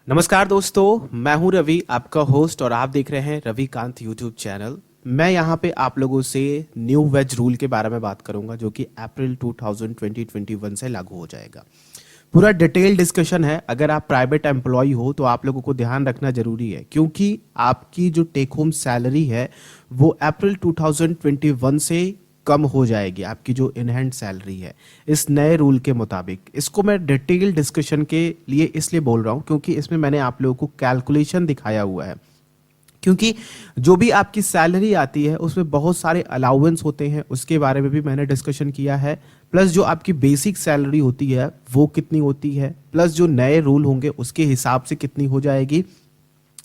नमस्कार दोस्तों, मैं हूं रवि, आपका होस्ट, और आप देख रहे हैं रविकांत यूट्यूब चैनल। मैं यहां पे आप लोगों से न्यू वेज रूल के बारे में बात करूंगा जो कि अप्रैल 2021 से लागू हो जाएगा। पूरा डिटेल डिस्कशन है। अगर आप प्राइवेट एम्प्लॉय हो तो आप लोगों को ध्यान रखना जरूरी है, क्योंकि आपकी जो टेक होम सैलरी है वो अप्रैल 2021 से कम हो जाएगी। आपकी जो इन हैंड सैलरी है इस नए रूल के मुताबिक। इसको मैं डिटेल डिस्कशन के लिए इसलिए बोल रहा हूँ क्योंकि इसमें मैंने आप लोगों को कैलकुलेशन दिखाया हुआ है। क्योंकि जो भी आपकी सैलरी आती है उसमें बहुत सारे अलाउंस होते हैं, उसके बारे में भी मैंने डिस्कशन किया है। प्लस जो आपकी बेसिक सैलरी होती है वो कितनी होती है, प्लस जो नए रूल होंगे उसके हिसाब से कितनी हो जाएगी।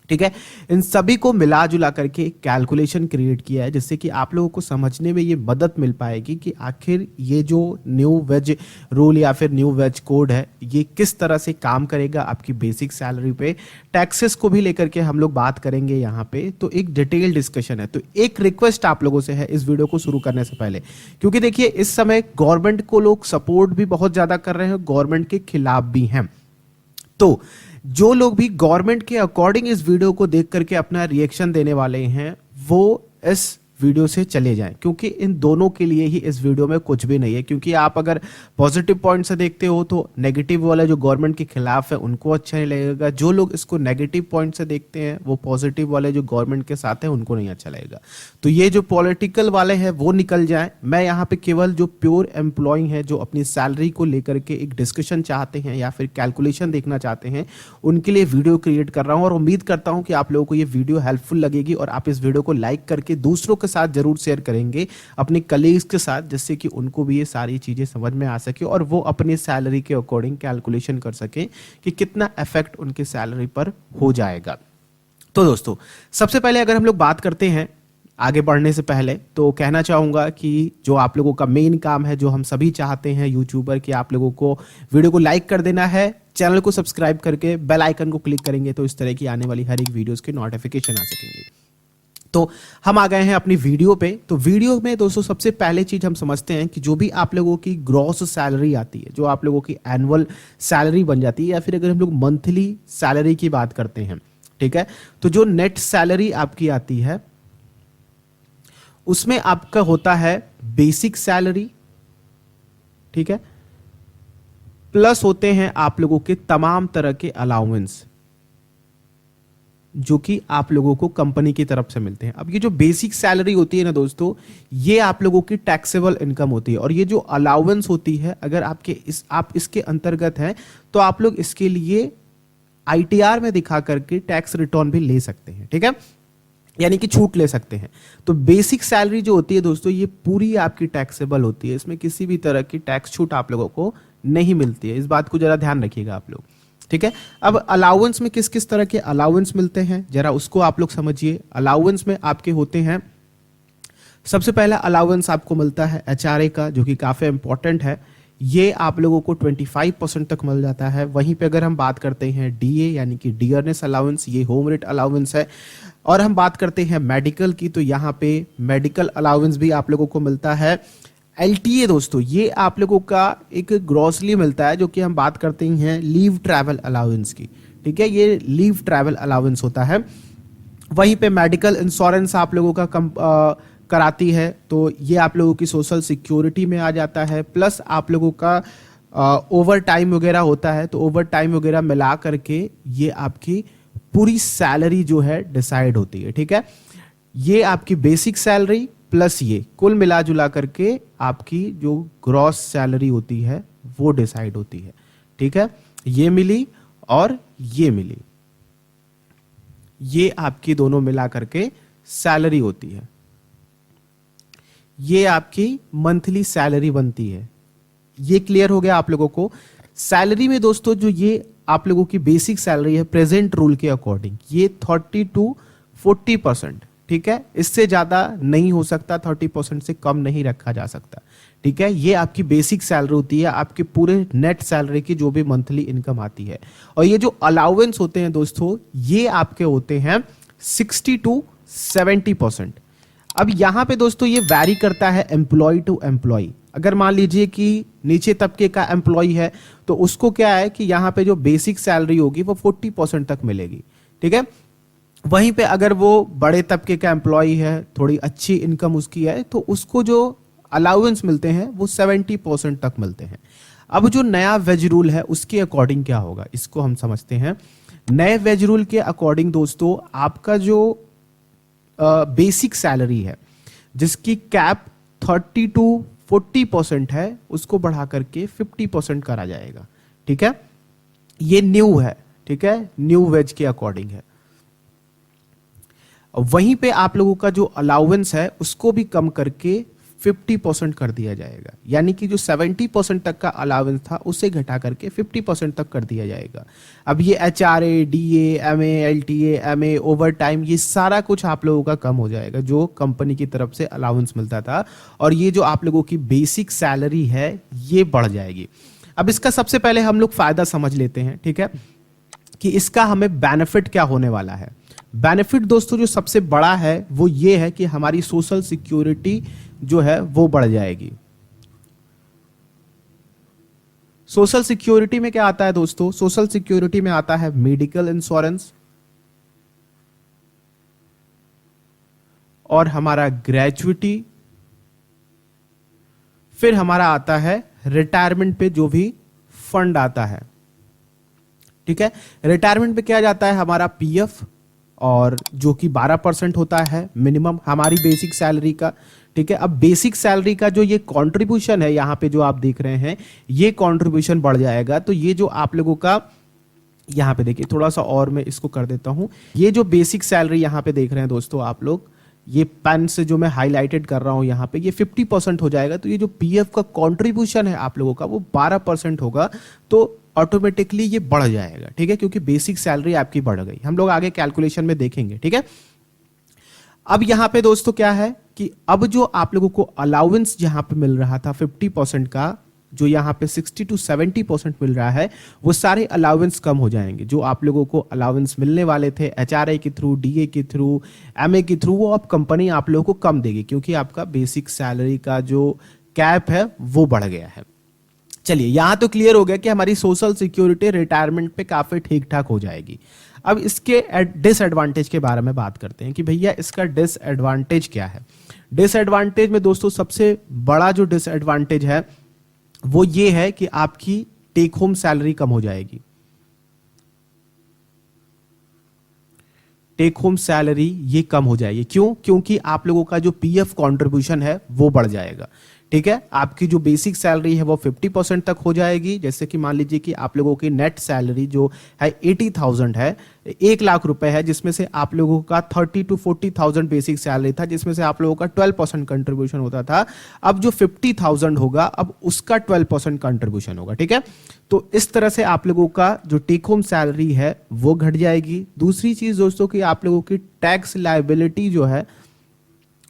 ठीक है, इन सभी को मिला जुला करके एक कैलकुलेशन क्रिएट किया है जिससे कि आप लोगों को समझने में ये मदद मिल पाएगी कि आखिर ये जो न्यू वेज रूल या फिर न्यू वेज कोड है ये किस तरह से काम करेगा आपकी बेसिक सैलरी पे। टैक्सेस को भी लेकर के हम लोग बात करेंगे यहाँ पे, तो एक डिटेल डिस्कशन है। तो एक रिक्वेस्ट आप लोगों से है इस वीडियो को शुरू करने से पहले, क्योंकि देखिए इस समय गवर्नमेंट को लोग सपोर्ट भी बहुत ज्यादा कर रहे हैं, गवर्नमेंट के खिलाफ भी हैं। तो जो लोग भी गवर्नमेंट के अकॉर्डिंग इस वीडियो को देख करके अपना रिएक्शन देने वाले हैं वो इस वीडियो से चले जाएं, क्योंकि इन दोनों के लिए ही इस वीडियो में कुछ भी नहीं है। क्योंकि आप अगर पॉजिटिव पॉइंट से देखते हो तो नेगेटिव वाला जो गवर्नमेंट के खिलाफ है उनको अच्छा नहीं लगेगा, जो लोग इसको नेगेटिव पॉइंट से देखते हैं वो पॉजिटिव वाले जो गवर्नमेंट के साथ है उनको नहीं अच्छा लगेगा। तो ये जो पॉलिटिकल वाले हैं वो निकल जाए। मैं यहाँ पे केवल जो प्योर एम्प्लॉय हैं जो अपनी सैलरी को लेकर के एक डिस्कशन चाहते हैं या फिर कैलकुलेशन देखना चाहते हैं उनके लिए वीडियो क्रिएट कर रहा हूँ, और उम्मीद करता हूँ कि आप लोगों को ये वीडियो हेल्पफुल लगेगी और आप इस वीडियो को लाइक करके दूसरों के साथ जरूर शेयर करेंगे, अपने कलीग्स के साथ, जिससे कि उनको भी ये सारी चीजें समझ में आ सके और वो अपनी सैलरी के अकॉर्डिंग कैलकुलेशन कर सके कि कितना इफेक्ट उनकी सैलरी पर हो जाएगा। तो दोस्तों सबसे पहले अगर हम लोग बात करते हैं आगे बढ़ने से पहले, तो कहना चाहूंगा कि जो आप लोगों का मेन काम है, जो हम सभी चाहते हैं यूट्यूबर, कि आप लोगों को वीडियो को लाइक कर देना है, चैनल को सब्सक्राइब करके बेल आइकन को क्लिक करेंगे तो इस तरह की आने वाली हर एक वीडियोस के नोटिफिकेशन आ सकेंगे। तो हम आ गए हैं अपनी वीडियो पे। तो वीडियो में दोस्तों सबसे पहले चीज हम समझते हैं कि जो भी आप लोगों की ग्रॉस सैलरी आती है, जो आप लोगों की एनुअल सैलरी बन जाती है, या फिर अगर हम लोग मंथली सैलरी की बात करते हैं, ठीक है, तो जो नेट सैलरी आपकी आती है उसमें आपका होता है बेसिक सैलरी, ठीक है, प्लस होते हैं आप लोगों के तमाम तरह के अलाउंस जो कि आप लोगों को कंपनी की तरफ से मिलते हैं। अब ये जो बेसिक सैलरी होती है ना दोस्तों, ये आप लोगों की टैक्सेबल इनकम होती है, और ये जो अलाउंस होती है अगर आप इसके अंतर्गत हैं तो आप लोग इसके लिए आईटीआर में दिखा करके टैक्स रिटर्न भी ले सकते हैं, ठीक है, यानी कि छूट ले सकते हैं। तो बेसिक सैलरी जो होती है दोस्तों ये पूरी आपकी टैक्सेबल होती है, इसमें किसी भी तरह की टैक्स छूट आप लोगों को नहीं मिलती है। इस बात को जरा ध्यान रखिएगा आप लोग, ठीक है। अब अलाउंस में किस किस तरह के अलाउंस मिलते हैं जरा उसको आप लोग समझिए। अलाउंस में आपके होते हैं, सबसे पहला अलाउंस आपको मिलता है एचआरए का, जो कि काफी इंपॉर्टेंट है। ये आप लोगों को 25% तक मिल जाता है। वहीं पे अगर हम बात करते हैं डीए यानी कि डियरनेस अलाउंस, ये होम रेट अलाउंस है। और हम बात करते हैं मेडिकल की, तो यहाँ पे मेडिकल अलाउंस भी आप लोगों को मिलता है। एलटीए दोस्तों ये आप लोगों का एक ग्रॉसली मिलता है, जो कि हम बात करते हैं लीव ट्रैवल अलाउंस की, ठीक है, ये लीव ट्रैवल अलाउंस होता है। वहीं पे मेडिकल इंश्योरेंस आप लोगों का कराती है, तो ये आप लोगों की सोशल सिक्योरिटी में आ जाता है। प्लस आप लोगों का ओवर टाइम वगैरह होता है, तो ओवर टाइम वगैरह मिला करके ये आपकी पूरी सैलरी जो है डिसाइड होती है, ठीक है। ये आपकी बेसिक सैलरी प्लस ये कुल मिला जुला करके आपकी जो ग्रॉस सैलरी होती है वो डिसाइड होती है, ठीक है। ये मिली और ये मिली, ये आपकी दोनों मिला करके सैलरी होती है। ये आपकी मंथली सैलरी बनती है। ये क्लियर हो गया आप लोगों को। सैलरी में दोस्तों जो ये आप लोगों की बेसिक सैलरी है प्रेजेंट रूल के अकॉर्डिंग ये 30 to 40%, ठीक है, इससे ज्यादा नहीं हो सकता, 30% से कम नहीं रखा जा सकता, ठीक है। ये आपकी बेसिक सैलरी होती है, आपके पूरे नेट सैलरी की जो भी मंथली इनकम आती है। और ये जो अलाउंस होते हैं दोस्तों ये आपके होते हैं 60 to 70%। अब यहां पे दोस्तों ये वैरी करता है एम्प्लॉय टू एम्प्लॉय। अगर मान लीजिए कि नीचे तबके का एम्प्लॉय है तो उसको क्या है कि यहाँ पे जो बेसिक सैलरी होगी वो 40% तक मिलेगी, ठीक है। वहीं पे अगर वो बड़े तबके का एम्प्लॉय है, थोड़ी अच्छी इनकम उसकी है, तो उसको जो अलाउंस मिलते हैं वो 70% तक मिलते हैं। अब जो नया वेज रूल है उसके अकॉर्डिंग क्या होगा, इसको हम समझते हैं। नए वेज रूल के अकॉर्डिंग दोस्तों आपका जो बेसिक सैलरी है जिसकी कैप 30 to 40% है उसको बढ़ा करके 50% करा जाएगा, ठीक है। ये न्यू है, ठीक है, न्यू वेज के अकॉर्डिंग है। वहीं पे आप लोगों का जो अलाउंस है उसको भी कम करके 50% कर दिया जाएगा, यानी कि जो 70% तक का अलाउंस था उसे घटा करके 50% तक कर दिया जाएगा। अब ये HRA, DA, MA, LTA, MA, over time, ये सारा कुछ आप लोगों का कम हो जाएगा जो कंपनी की तरफ से अलाउंस मिलता था, और ये जो आप लोगों की बेसिक सैलरी है ये बढ़ जाएगी। अब इसका सबसे पहले हम लोग फायदा समझ लेते हैं, ठीक है, कि इसका हमें बेनिफिट क्या होने वाला है। बेनिफिट दोस्तों जो सबसे बड़ा है वो ये है कि हमारी सोशल सिक्योरिटी जो है वो बढ़ जाएगी। सोशल सिक्योरिटी में क्या आता है दोस्तों, सोशल सिक्योरिटी में आता है मेडिकल इंश्योरेंस, और हमारा ग्रेजुइटी, फिर हमारा आता है रिटायरमेंट पे जो भी फंड आता है, ठीक है। रिटायरमेंट पे क्या जाता है हमारा PF, और जो कि 12% होता है मिनिमम हमारी बेसिक सैलरी का, ठीक है। अब बेसिक सैलरी का जो ये कंट्रीब्यूशन है यहाँ पे जो आप देख रहे हैं ये कंट्रीब्यूशन बढ़ जाएगा। तो ये जो आप लोगों का यहाँ पे देखिए, थोड़ा सा और मैं इसको कर देता हूं, ये जो बेसिक सैलरी यहाँ पे देख रहे हैं दोस्तों आप लोग, ये पेन से जो मैं हाईलाइटेड कर रहा हूं यहाँ पे, ये 50% हो जाएगा। तो ये जो PF का कंट्रीब्यूशन है आप लोगों का वो 12% होगा, तो ऑटोमेटिकली ये बढ़ जाएगा, ठीक है, क्योंकि बेसिक सैलरी आपकी बढ़ गई। हम लोग आगे कैलकुलेशन में देखेंगे, ठीक है। अब यहां पे दोस्तों क्या है कि अब जो आप लोगों को अलाउंस जहां पे मिल रहा था 50% का, जो यहां पे 60 to 70% मिल रहा है, वो सारे अलाउंस कम हो जाएंगे। जो आप लोगों को अलाउंस मिलने वाले थे HRA के थ्रू, DA के थ्रू, MA के थ्रू, वो अब कंपनी आप लोगों को कम देगी, क्योंकि आपका बेसिक सैलरी का जो कैप है वो बढ़ गया है। चलिए यहां तो क्लियर हो गया कि हमारी सोशल सिक्योरिटी रिटायरमेंट पे काफी ठीक ठाक हो जाएगी। अब इसके डिसएडवांटेज के बारे में बात करते हैं कि भैया इसका डिसएडवांटेज क्या है। डिसएडवांटेज में दोस्तों सबसे बड़ा जो डिसएडवांटेज है वो ये है कि आपकी टेक होम सैलरी कम हो जाएगी। टेक होम सैलरी ये कम हो जाएगी, क्यों? क्योंकि आप लोगों का जो PF कंट्रीब्यूशन है वो बढ़ जाएगा, ठीक है। आपकी जो बेसिक सैलरी है वो 50% तक हो जाएगी। जैसे कि मान लीजिए कि आप लोगों की नेट सैलरी जो है 80,000 है, 1 लाख रुपए है, जिसमें से आप लोगों का 30 to 40,000 बेसिक सैलरी था, जिसमें से आप लोगों का 12% कंट्रीब्यूशन होता था। अब जो 50,000 होगा अब उसका 12% कंट्रीब्यूशन होगा, ठीक है। तो इस तरह से आप लोगों का जो टेक होम सैलरी है वो घट जाएगी। दूसरी चीज दोस्तों कि आप लोगों की टैक्स लायबिलिटी जो है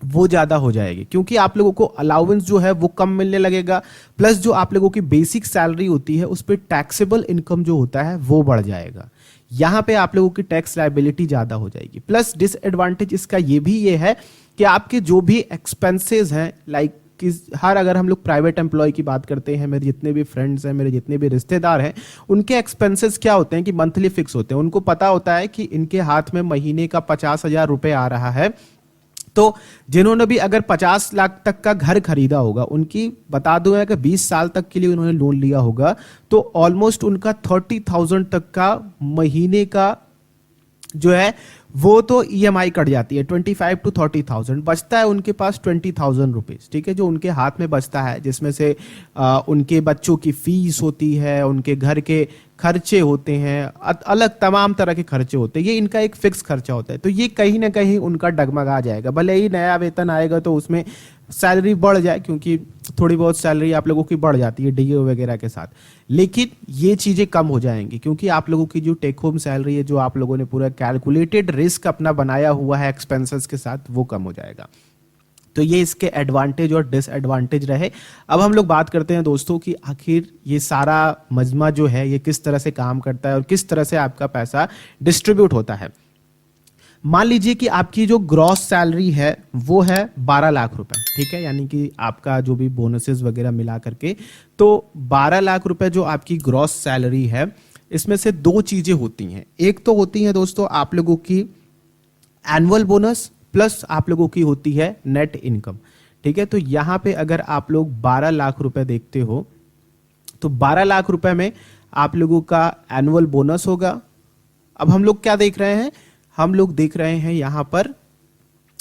वो ज्यादा हो जाएगी, क्योंकि आप लोगों को अलाउंस जो है वो कम मिलने लगेगा, प्लस जो आप लोगों की बेसिक सैलरी होती है उस पर टैक्सेबल इनकम जो होता है वो बढ़ जाएगा। यहां पे आप लोगों की टैक्स लायबिलिटी ज्यादा हो जाएगी। प्लस डिसएडवांटेज इसका ये है कि आपके जो भी एक्सपेंसेस हैं, लाइक कि अगर हम लोग प्राइवेट एम्प्लॉय की बात करते हैं, मेरे जितने भी फ्रेंड्स हैं, मेरे जितने भी रिश्तेदार हैं, उनके एक्सपेंसेस क्या होते हैं कि मंथली फिक्स होते हैं। उनको पता होता है कि इनके हाथ में महीने का 50,000 रुपए आ रहा है। तो जिन्होंने भी अगर 50 लाख तक का घर खरीदा होगा, उनकी बता दो कि 20 साल तक के लिए उन्होंने लोन लिया होगा, तो ऑलमोस्ट उनका 30,000 तक का महीने का जो है वो तो EMI कट जाती है। 25 to 30,000 बचता है उनके पास 20,000 रुपीज, ठीक है, जो उनके हाथ में बचता है, जिसमें से उनके बच्चों की फीस होती है, उनके घर के खर्चे होते हैं, अलग तमाम तरह के खर्चे होते हैं। ये इनका एक फिक्स खर्चा होता है। तो ये कहीं ना कहीं उनका डगमगा जाएगा। भले ही नया वेतन आएगा तो उसमें सैलरी बढ़ जाए, क्योंकि थोड़ी बहुत सैलरी आप लोगों की बढ़ जाती है DA वगैरह के साथ, लेकिन ये चीजें कम हो जाएंगी, क्योंकि आप लोगों की जो टेक होम सैलरी है, जो आप लोगों ने पूरा कैलकुलेटेड रिस्क अपना बनाया हुआ है एक्सपेंसेस के साथ, वो कम हो जाएगा। तो ये इसके एडवांटेज और डिसएडवांटेज रहे। अब हम लोग बात करते हैं दोस्तों कि आखिर ये सारा मजमा जो है ये किस तरह से काम करता है और किस तरह से आपका पैसा डिस्ट्रीब्यूट होता है। मान लीजिए कि आपकी जो ग्रॉस सैलरी है वो है 12 लाख रुपए, ठीक है, यानी कि आपका जो भी बोनसेस वगैरह मिला करके, तो 12 लाख रुपए जो आपकी ग्रॉस सैलरी है, इसमें से दो चीजें होती हैं। एक तो होती है दोस्तों आप लोगों की एनुअल बोनस, प्लस आप लोगों की होती है नेट इनकम, ठीक है। तो यहां पे अगर आप लोग 12 लाख रुपए देखते हो तो 12 लाख रुपए में आप लोगों का एनुअल बोनस होगा। अब हम लोग क्या देख रहे हैं, हम लोग देख रहे हैं यहां पर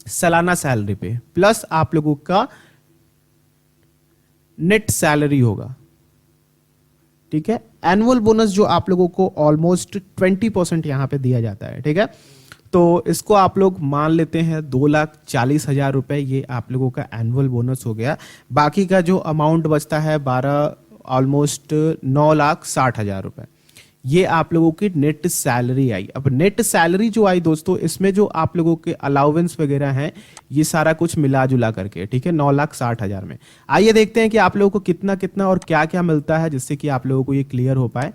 सालाना सैलरी पे, प्लस आप लोगों का नेट सैलरी होगा, ठीक है। एनुअल बोनस जो आप लोगों को ऑलमोस्ट 20% यहां पे दिया जाता है, ठीक है। तो इसको आप लोग मान लेते हैं 2,40,000 रुपए, ये आप लोगों का एनुअल बोनस हो गया। बाकी का जो अमाउंट बचता है 12 ऑलमोस्ट 9,60,000 रुपए, ये आप लोगों की नेट सैलरी आई। अब नेट सैलरी जो आई दोस्तों, इसमें जो आप लोगों के अलाउंस वगैरह हैं, ये सारा कुछ मिला जुला करके, ठीक है, 9,60,000 में। आइए देखते हैं कि आप लोगों को कितना कितना और क्या क्या मिलता है, जिससे कि आप लोगों को ये क्लियर हो पाए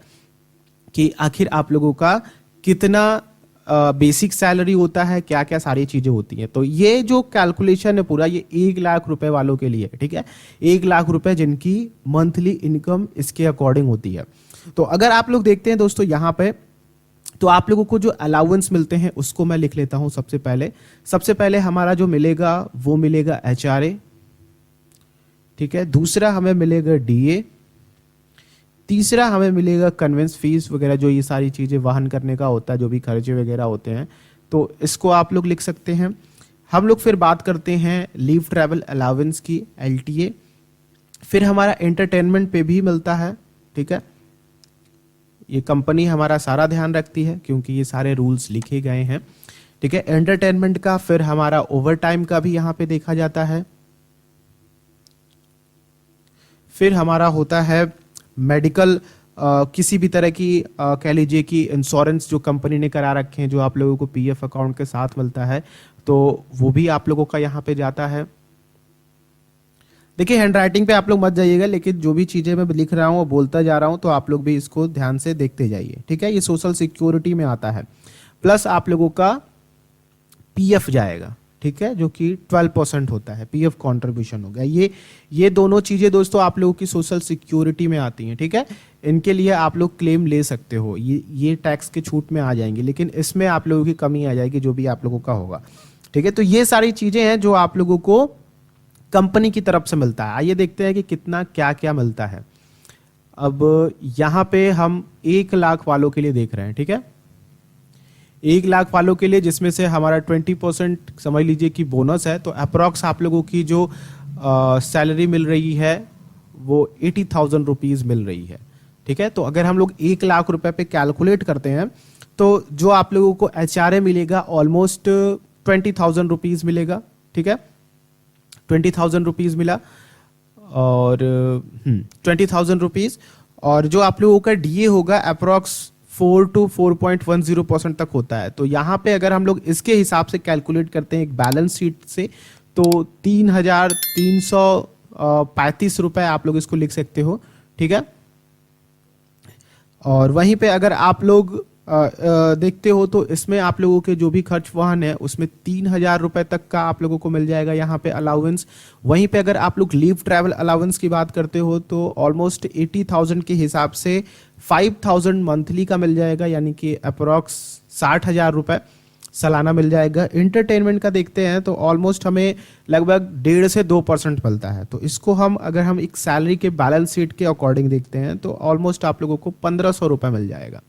कि आखिर आप लोगों का कितना बेसिक सैलरी होता है, क्या क्या सारी चीजें होती हैं। तो ये जो कैलकुलेशन है पूरा, ये 1 लाख रुपए वालों के लिए, ठीक है, 1 लाख रुपए जिनकी मंथली इनकम इसके अकॉर्डिंग होती है। तो अगर आप लोग देखते हैं दोस्तों यहां पे, तो आप लोगों को जो अलाउंस मिलते हैं उसको मैं लिख लेता हूं। सबसे पहले हमारा जो मिलेगा वो मिलेगा HRA, ठीक है। दूसरा हमें मिलेगा DA, तीसरा हमें मिलेगा कन्वेंस फीस वगैरह, जो ये सारी चीजें वहन करने का होता है, जो भी खर्चे वगैरह होते हैं, तो इसको आप लोग लिख सकते हैं। हम लोग फिर बात करते हैं लीव ट्रैवल अलाउंस की, LTA। फिर हमारा एंटरटेनमेंट पे भी मिलता है, ठीक है। ये कंपनी हमारा सारा ध्यान रखती है क्योंकि ये सारे रूल्स लिखे गए हैं, ठीक है, एंटरटेनमेंट का। फिर हमारा ओवर टाइम का भी यहाँ पे देखा जाता है। फिर हमारा होता है मेडिकल, किसी भी तरह की कह लीजिए कि इंश्योरेंस जो कंपनी ने करा रखे हैं, जो आप लोगों को PF अकाउंट के साथ मिलता है, तो वो भी आप लोगों का यहाँ पे जाता है। देखिए हैंडराइटिंग पे आप लोग मत जाइएगा, लेकिन जो भी चीजें मैं लिख रहा हूँ वो बोलता जा रहा हूँ, तो आप लोग भी इसको ध्यान से देखते जाइए, ठीक है। ये सोशल सिक्योरिटी में आता है, प्लस आप लोगों का PF जाएगा, ठीक है, जो कि 12% होता है, PF कंट्रीब्यूशन हो गया। ये दोनों चीजें दोस्तों आप लोगों की सोशल सिक्योरिटी में आती हैं, ठीक है। इनके लिए आप लोग क्लेम ले सकते हो, ये टैक्स के छूट में आ जाएंगे, लेकिन इसमें आप लोगों की कमी आ जाएगी जो भी आप लोगों का होगा, ठीक है। तो ये सारी चीजें हैं जो आप लोगों को कंपनी की तरफ से मिलता है। आइए देखते हैं कि कितना क्या क्या मिलता है। अब यहां पे हम 1 लाख वालों के लिए देख रहे हैं, ठीक है, 1 लाख वालों के लिए, जिसमें से हमारा 20% समझ लीजिए कि बोनस है। तो अप्रॉक्स आप लोगों की जो सैलरी मिल रही है वो 80,000 रुपीज मिल रही है, ठीक है। तो अगर हम लोग 1 लाख रुपए पे कैलकुलेट करते हैं, तो जो आप लोगों को HRA मिलेगा ऑलमोस्ट 20,000 रुपीज मिलेगा, ठीक है, 20,000 रुपीज मिला, और 20,000 रुपीज। और जो आप लोगों का DA होगा अप्रॉक्स 4 to 4.10% तक होता है। तो यहाँ पे अगर हम लोग इसके हिसाब से कैलकुलेट करते हैं एक बैलेंस शीट से, तो 3,335 रुपए आप लोग इसको लिख सकते हो, ठीक है। और वहीं पे अगर आप लोग देखते हो तो इसमें आप लोगों के जो भी खर्च वाहन है उसमें 3,000 रुपए तक का आप लोगों को मिल जाएगा यहाँ पे अलाउंस। वहीं पे अगर आप लोग लीव ट्रैवल अलाउंस की बात करते हो तो ऑलमोस्ट 80,000 के हिसाब से 5,000 मंथली का मिल जाएगा, यानी कि अप्रॉक्स 60,000 रुपए सालाना मिल जाएगा। एंटरटेनमेंट का देखते हैं तो ऑलमोस्ट हमें लगभग 1.5 से 2% मिलता है। तो इसको हम अगर हम एक सैलरी के बैलेंस शीट के अकॉर्डिंग देखते हैं तो ऑलमोस्ट आप लोगों को 1,500 रुपए मिल जाएगा।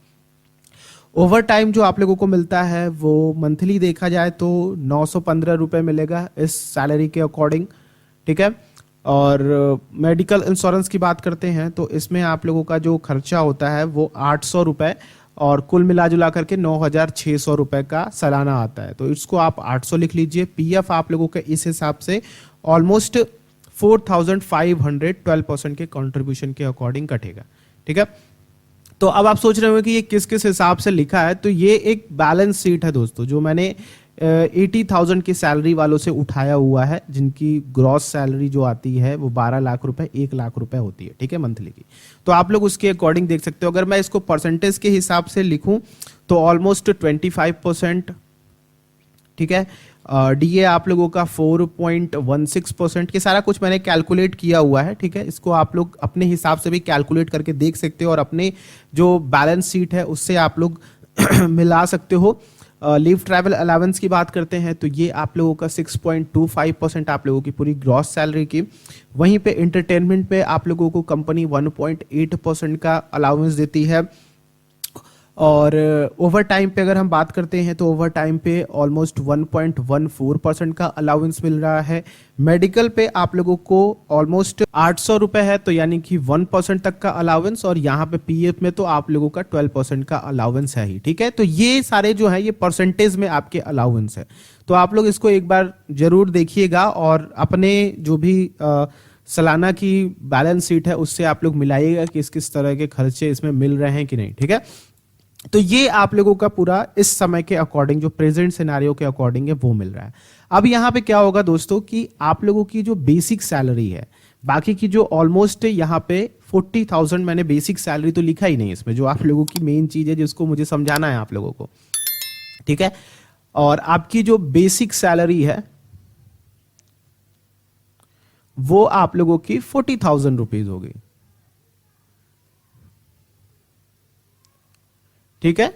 ओवर टाइम जो आप लोगों को मिलता है वो मंथली देखा जाए तो 915 रुपए मिलेगा इस सैलरी के अकॉर्डिंग, ठीक है। और मेडिकल इंश्योरेंस की बात करते हैं तो इसमें आप लोगों का जो खर्चा होता है वो 800 रुपए, और कुल मिला जुला करके 9,600 रुपए का सालाना आता है। तो इसको आप 800 लिख लीजिए। PF आप लोगों के इस हिसाब से ऑलमोस्ट 4,500 12% के कंट्रीब्यूशन के अकॉर्डिंग कटेगा, ठीक है। तो अब आप सोच रहे हो कि ये किस किस हिसाब से लिखा है, तो ये एक बैलेंस शीट है दोस्तों जो मैंने 80,000 की सैलरी वालों से उठाया हुआ है, जिनकी ग्रॉस सैलरी जो आती है वो 12 लाख रुपए 1 लाख रुपए होती है, ठीक है, मंथली की। तो आप लोग उसके अकॉर्डिंग देख सकते हो। अगर मैं इसको परसेंटेज के हिसाब से लिखूं तो ऑलमोस्ट 25%, ठीक है। डीए आप लोगों का 4.16%। ये सारा कुछ मैंने कैलकुलेट किया हुआ है, ठीक है। इसको आप लोग अपने हिसाब से भी कैलकुलेट करके देख सकते हो और अपने जो बैलेंस शीट है उससे आप लोग मिला सकते हो। लीव ट्रैवल अलाउंस की बात करते हैं तो ये आप लोगों का 6.25% आप लोगों की पूरी ग्रॉस सैलरी की। वहीं पे एंटरटेनमेंट पे आप लोगों को कंपनी 1.8% का अलाउंस देती है। और ओवर टाइम पे अगर हम बात करते हैं तो ओवर टाइम पे ऑलमोस्ट 1.14% का अलाउंस मिल रहा है। मेडिकल पे आप लोगों को ऑलमोस्ट 800 रुपए है, तो यानी कि 1% तक का अलाउंस। और यहाँ पे पीएफ में तो आप लोगों का 12% का अलाउंस है ही, ठीक है। तो ये सारे जो है ये परसेंटेज में आपके अलाउंस है। तो आप लोग इसको एक बार जरूर देखिएगा और अपने जो भी सालाना की बैलेंस शीट है उससे आप लोग मिलाइएगा कि किस तरह के खर्चे इसमें मिल रहे हैं कि नहीं, ठीक है। तो ये आप लोगों का पूरा इस समय के अकॉर्डिंग जो प्रेजेंट सिनेरियो के अकॉर्डिंग है वो मिल रहा है। अब यहाँ पे क्या होगा दोस्तों कि आप लोगों की जो बेसिक सैलरी है, बाकी की जो ऑलमोस्ट यहाँ पे 40,000, मैंने बेसिक सैलरी तो लिखा ही नहीं इसमें, जो आप लोगों की मेन चीज है जिसको मुझे समझाना है आप लोगों को, ठीक है। और आपकी जो बेसिक सैलरी है वो आप लोगों की 40,000 रुपीज होगी, ठीक है।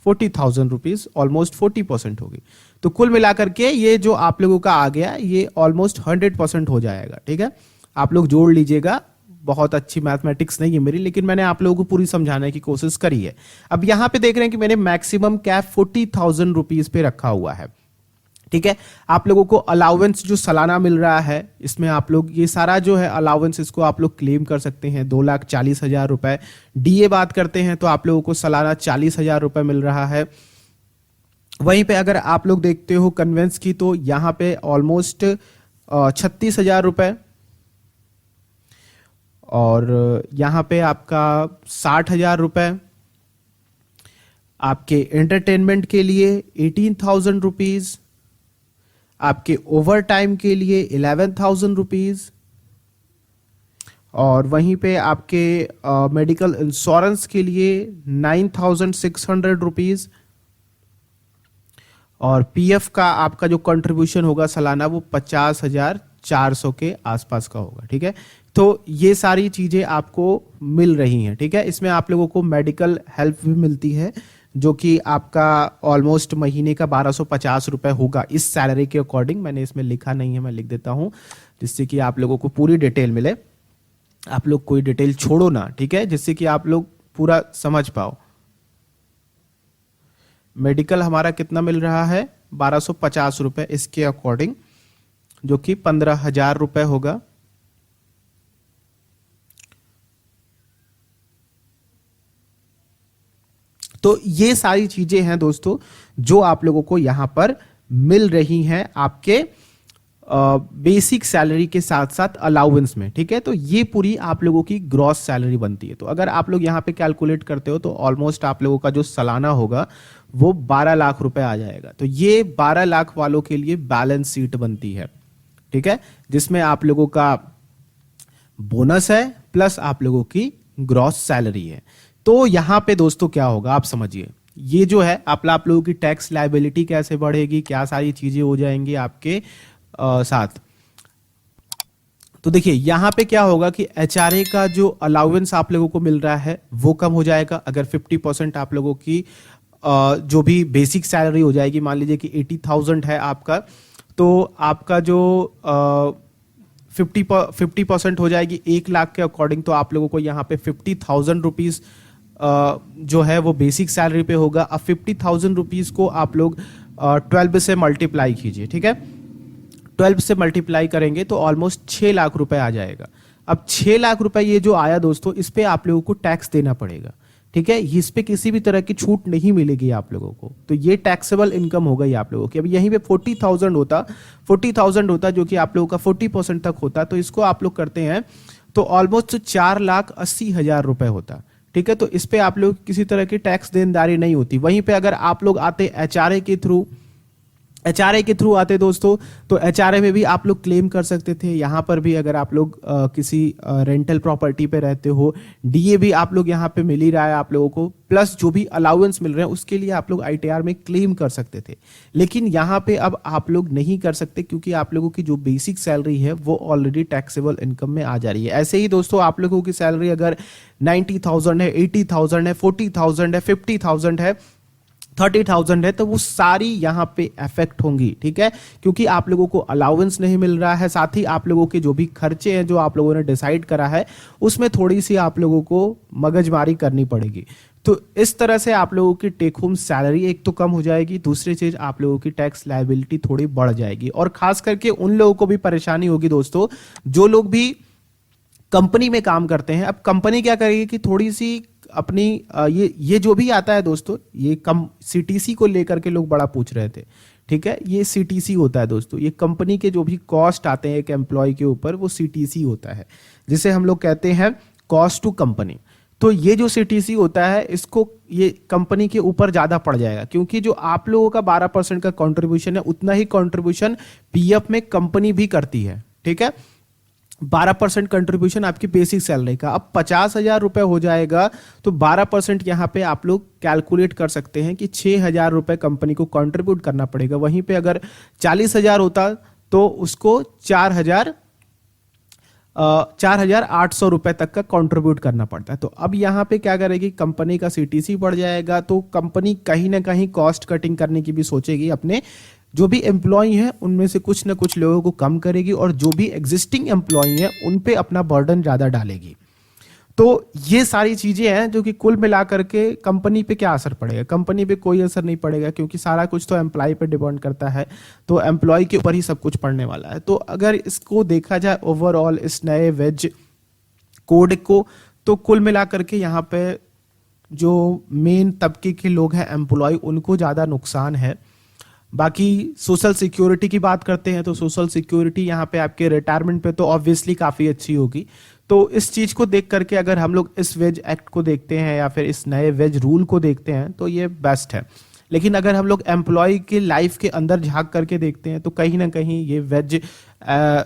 40,000 रुपीज ऑलमोस्ट 40% होगी। तो कुल मिलाकर के ये जो आप लोगों का आ गया ये ऑलमोस्ट 100% हो जाएगा, ठीक है। आप लोग जोड़ लीजिएगा, बहुत अच्छी मैथमेटिक्स नहीं है मेरी, लेकिन मैंने आप लोगों को पूरी समझाने की कोशिश करी है। अब यहां पे देख रहे हैं कि मैंने मैक्सिमम कैप 40,000 रुपीज पे रखा हुआ है, ठीक है। आप लोगों को अलाउंस जो सालाना मिल रहा है इसमें आप लोग ये सारा जो है अलाउंस इसको आप लोग क्लेम कर सकते हैं 2,40,000 रुपए। डीए बात करते हैं तो आप लोगों को सालाना 40,000 रुपए मिल रहा है। वहीं पे अगर आप लोग देखते हो कन्वेंस की तो यहां पे ऑलमोस्ट 36,000 रुपए, और यहां पे आपका 60,000 रुपए। आपके एंटरटेनमेंट के लिए 18,000 रुपीज, आपके ओवर टाइम के लिए 11,000 रुपीज, और वहीं पे आपके मेडिकल इंश्योरेंस के लिए 9,600 रुपीज, और पीएफ का आपका जो कंट्रीब्यूशन होगा सालाना वो 50,400 के आसपास का होगा, ठीक है। तो ये सारी चीजें आपको मिल रही हैं, ठीक है। इसमें आप लोगों को मेडिकल हेल्प भी मिलती है जो कि आपका ऑलमोस्ट महीने का 1,250 रुपए होगा इस सैलरी के अकॉर्डिंग। मैंने इसमें लिखा नहीं है, मैं लिख देता हूं जिससे कि आप लोगों को पूरी डिटेल मिले। आप लोग कोई डिटेल छोड़ो ना, ठीक है, जिससे कि आप लोग पूरा समझ पाओ। मेडिकल हमारा कितना मिल रहा है 1,250 रुपए इसके अकॉर्डिंग, जो कि 15,000 रुपए होगा। तो ये सारी चीजें हैं दोस्तों जो आप लोगों को यहां पर मिल रही हैं आपके बेसिक सैलरी के साथ साथ अलाउंस में, ठीक है। तो ये पूरी आप लोगों की ग्रॉस सैलरी बनती है। तो अगर आप लोग यहां पे कैलकुलेट करते हो तो ऑलमोस्ट आप लोगों का जो सालाना होगा वो 12 लाख रुपए आ जाएगा। तो ये 12 लाख वालों के लिए बैलेंस शीट बनती है, ठीक है, जिसमें आप लोगों का बोनस है प्लस आप लोगों की ग्रॉस सैलरी है। तो यहां पे दोस्तों क्या होगा आप समझिए, ये जो है आप लोगों की टैक्स लायबिलिटी कैसे बढ़ेगी, क्या सारी चीजें हो जाएंगी आपके साथ। तो देखिए यहां पे क्या होगा कि एचआरए का जो अलाउंस आप लोगों को मिल रहा है वो कम हो जाएगा। अगर 50% आप लोगों की जो भी बेसिक सैलरी हो जाएगी, मान लीजिए कि 80,000 है आपका, तो आपका जो 50% हो जाएगी 1 लाख के अकॉर्डिंग। तो आप लोगों को यहाँ पे 50,000 रुपीज जो है वो बेसिक सैलरी पे होगा। अब 50,000 रुपीज को आप लोग 12 से मल्टीप्लाई कीजिए, ठीक है। 12 से मल्टीप्लाई करेंगे तो ऑलमोस्ट 6 लाख रुपए आ जाएगा। अब 6 लाख रुपए ये जो आया दोस्तों, इस पे आप लोगों को टैक्स देना पड़ेगा, ठीक है। इस पे किसी भी तरह की छूट नहीं मिलेगी आप लोगों को। तो ये टैक्सेबल इनकम हो गई आप लोगों की। अब यहीं पे 40,000 होता जो कि आप लोगों का 40% तक होता, तो इसको आप लोग करते हैं तो ऑलमोस्ट 4,80,000 रुपए होता, ठीक है। तो इस पे आप लोग किसी तरह की टैक्स देनदारी नहीं होती। वहीं पे अगर आप लोग आते एचआरए के थ्रू HRA के थ्रू आते दोस्तों, तो HRA में भी आप लोग क्लेम कर सकते थे। यहाँ पर भी अगर आप लोग किसी रेंटल प्रॉपर्टी पे रहते हो, DA भी आप लोग यहाँ पे मिल ही रहा है आप लोगों को, प्लस जो भी अलाउंस मिल रहे हैं उसके लिए आप लोग ITR में क्लेम कर सकते थे। लेकिन यहाँ पे अब आप लोग नहीं कर सकते क्योंकि आप लोगों की जो बेसिक सैलरी है वो ऑलरेडी टैक्सेबल इनकम में आ जा रही है। ऐसे ही दोस्तों आप लोगों की सैलरी अगर 90,000 है, 80,000 है, 40,000 है, 50,000 है, 30,000 है, तो वो सारी यहाँ पे अफेक्ट होंगी, ठीक है, क्योंकि आप लोगों को अलाउंस नहीं मिल रहा है। साथ ही आप लोगों के जो भी खर्चे हैं जो आप लोगों ने डिसाइड करा है उसमें थोड़ी सी आप लोगों को मगजमारी करनी पड़ेगी। तो इस तरह से आप लोगों की टेक होम सैलरी एक तो कम हो जाएगी, दूसरी चीज आप लोगों की टैक्स लायबिलिटी थोड़ी बढ़ जाएगी। और खास करके उन लोगों को भी परेशानी होगी दोस्तों जो लोग भी कंपनी में काम करते हैं। अब कंपनी क्या करेगी कि थोड़ी सी अपनी ये जो भी आता है दोस्तों, ये कम CTC को लेकर के लोग बड़ा पूछ रहे थे, ठीक है, ये CTC होता है दोस्तों। ये कंपनी के जो भी कॉस्ट आते हैं एक एम्प्लॉय के ऊपर वो CTC होता है, जिसे हम लोग कहते हैं कॉस्ट टू कंपनी। तो ये जो CTC होता है इसको ये कंपनी के ऊपर ज्यादा पड़ जाएगा, क्योंकि जो आप लोगों का 12% का कॉन्ट्रीब्यूशन है उतना ही कॉन्ट्रीब्यूशन PF में कंपनी भी करती है, ठीक है। 12% कंट्रीब्यूशन आपकी बेसिक सैलरी का। अब 50,000 रुपए हो जाएगा तो 12% यहाँ पे आप लोग कैलकुलेट कर सकते हैं कि 6,000 रुपए कंपनी को कंट्रीब्यूट करना पड़ेगा। वहीं पे अगर 40,000 होता तो उसको 4,800 रुपए तक का कंट्रीब्यूट करना पड़ता है। तो अब यहाँ पे क्या करेगी कंपनी का CTC बढ़ जाएगा, तो कंपनी कहीं ना कहीं कॉस्ट कटिंग करने की भी सोचेगी, अपने जो भी एम्प्लॉय हैं उनमें से कुछ ना कुछ लोगों को कम करेगी और जो भी एग्जिस्टिंग एम्प्लॉय हैं उन पे अपना बर्डन ज्यादा डालेगी। तो ये सारी चीजें हैं जो कि कुल मिलाकर के कंपनी पे क्या असर पड़ेगा। कंपनी पे कोई असर नहीं पड़ेगा क्योंकि सारा कुछ तो एम्प्लॉय पे डिपेंड करता है, तो एम्प्लॉय के ऊपर ही सब कुछ पड़ने वाला है। तो अगर इसको देखा जाए ओवरऑल इस नए वेज कोड को, तो कुल मिलाकर के यहाँ पे जो मेन तबके के लोग हैं एम्प्लॉय उनको ज्यादा नुकसान है। बाकी सोशल सिक्योरिटी की बात करते हैं तो सोशल सिक्योरिटी यहाँ पे आपके रिटायरमेंट पे तो ऑब्वियसली काफ़ी अच्छी होगी। तो इस चीज़ को देख करके अगर हम लोग इस वेज एक्ट को देखते हैं या फिर इस नए वेज रूल को देखते हैं तो ये बेस्ट है। लेकिन अगर हम लोग एम्प्लॉय के लाइफ के अंदर झांक करके देखते हैं तो कहीं ना कहीं ये वेज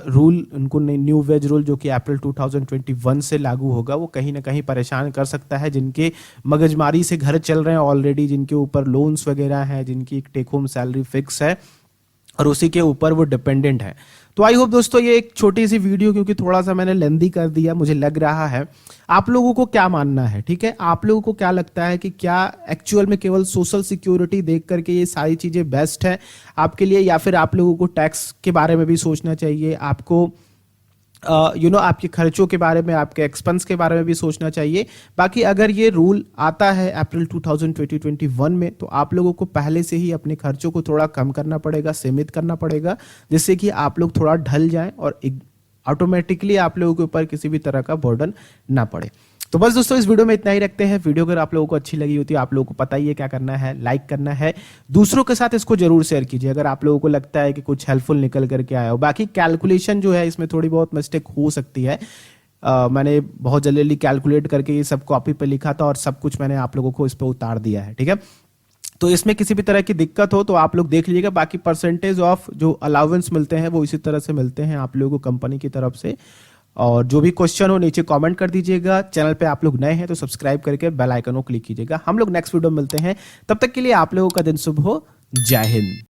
रूल, उनको न्यू वेज रूल जो कि अप्रैल 2021 से लागू होगा, वो कहीं ना कहीं परेशान कर सकता है जिनके मगजमारी से घर चल रहे हैं ऑलरेडी, जिनके ऊपर लोन्स वगैरह हैं, जिनकी एक टेक होम सैलरी फिक्स है और उसी के ऊपर वो डिपेंडेंट है। तो आई होप दोस्तों ये एक छोटी सी वीडियो, क्योंकि थोड़ा सा मैंने लेंदी कर दिया मुझे लग रहा है, आप लोगों को क्या मानना है, ठीक है, आप लोगों को क्या लगता है कि क्या एक्चुअल में केवल सोशल सिक्योरिटी देख करके ये सारी चीजें बेस्ट है आपके लिए, या फिर आप लोगों को टैक्स के बारे में भी सोचना चाहिए, आपको आपके खर्चों के बारे में, आपके एक्सपेंस के बारे में भी सोचना चाहिए। बाकी अगर ये रूल आता है अप्रैल 2021 में तो आप लोगों को पहले से ही अपने खर्चों को थोड़ा कम करना पड़ेगा, सीमित करना पड़ेगा, जिससे कि आप लोग थोड़ा ढल जाएं और ऑटोमेटिकली आप लोगों के ऊपर किसी भी तरह का बर्डन ना पड़े। तो बस दोस्तों इस वीडियो में इतना ही रखते हैं। वीडियो अगर आप लोगों को अच्छी लगी होती है, आप लोगों को पता ही है क्या करना है, लाइक करना है, दूसरों के साथ इसको जरूर शेयर कीजिए अगर आप लोगों को लगता है कि कुछ हेल्पफुल निकल करके आया हो। बाकी कैलकुलेशन जो है इसमें थोड़ी बहुत मिस्टेक हो सकती है, मैंने बहुत जल्दी कैलकुलेट करके ये सब कॉपी पे लिखा था और सब कुछ मैंने आप लोगों को इस पर उतार दिया है, ठीक है। तो इसमें किसी भी तरह की दिक्कत हो तो आप लोग देख लीजिएगा। बाकी परसेंटेज ऑफ जो अलाउंस मिलते हैं वो इसी तरह से मिलते हैं आप लोगों को कंपनी की तरफ से। और जो भी क्वेश्चन हो नीचे कमेंट कर दीजिएगा। चैनल पे आप लोग नए हैं तो सब्सक्राइब करके बेल आइकन को क्लिक कीजिएगा। हम लोग नेक्स्ट वीडियो में मिलते हैं, तब तक के लिए आप लोगों का दिन शुभ हो। जय हिंद।